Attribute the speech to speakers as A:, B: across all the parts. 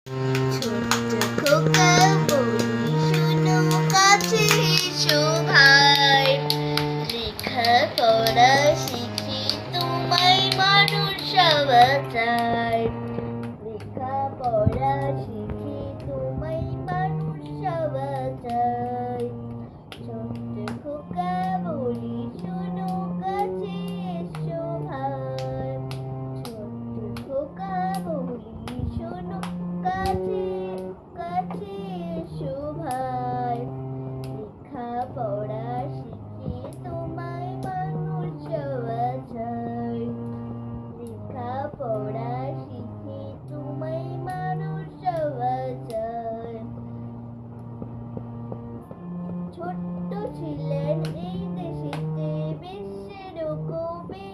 A: ছোট্ট খোকা বলি শোনো কাছে এসো ভাই, লেখা পড়া শিখি তোমায় মানুষ হওয়া চাই। লেখা পড়া শিখি তোমায় মানুষ হওয়া চাই। ছোট্ট খোকা বলি শোনো কাছে এসো ভাই, ছোট্ট খোকা বলি শোনো কাছে কাছে এসো ভাই, লেখা পড়া শিখি তোমায় মানুষ হওয়া চাই। লেখা পড়া শিখি তোমায় মানুষ হওয়া চাই। ছোট্ট ছিলেন এই দেশেতে বিশ্বের কবি,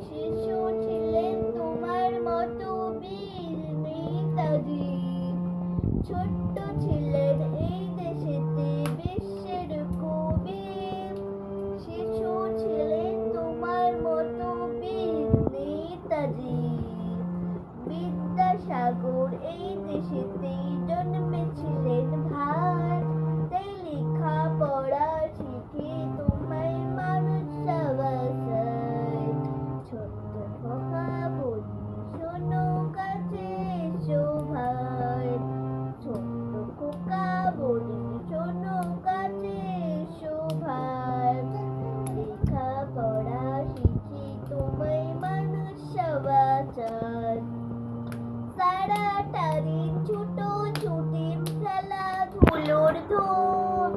A: শিশু ছিলেন তোমার মতো বীর নেতাজি। ছোট্ট ছিলেন এই দেশেতে বিশ্বের কবি, শিশু ছিলেন তোমার মতো বীর নেতাজি। বিদ্যাসাগর এই দেশেতেই জন্মেছিলেন ভাই, তাই লেখা পড়া শিখে তোমায় মানুষ হওয়া চাই। ছোট্ট খোকা বলি শোনো কাছে এসো ভাই, ছোট্ট খোকা বলি শোনো কাছে এসো ভাই, লেখা পড়া শিখে তোমায় মানুষ হওয়া চাই। সারাটা দিন ছুটোছুটি খেলাধুলোর ধুম,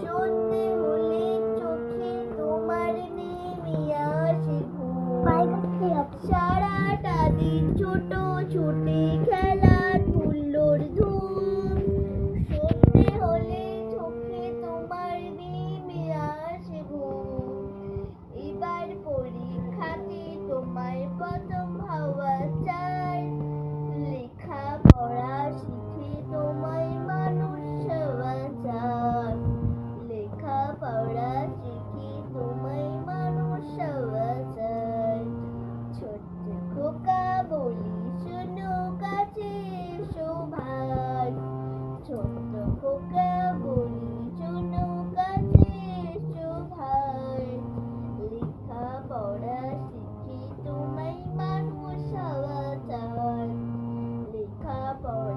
A: সন্ধে হলে চোখে তোমার নেমে আসে ঘুম। সারাটা দিন ছুটোছুটি খেলাধুলোর ধুম, সন্ধে হলে চোখে তোমার নেমে আসে ঘুম। এবার পরীক্ষাতে তোমায় প্রথম হওয়া চাই, লেখা পড়া শিখে তোমায় মানুষ হওয়া চাই। লেখা পড়া শিখে তোমায় মানুষ হওয়া চাই। ছোট্ট খোকা বলি শোনো কাছে এসো ভাই, ছোট্ট খোকা বলি শোনো কাছে এসো ভাই, লেখা পড়া শিখে তোমায় মানুষ হওয়া চাই। লেখা পড়া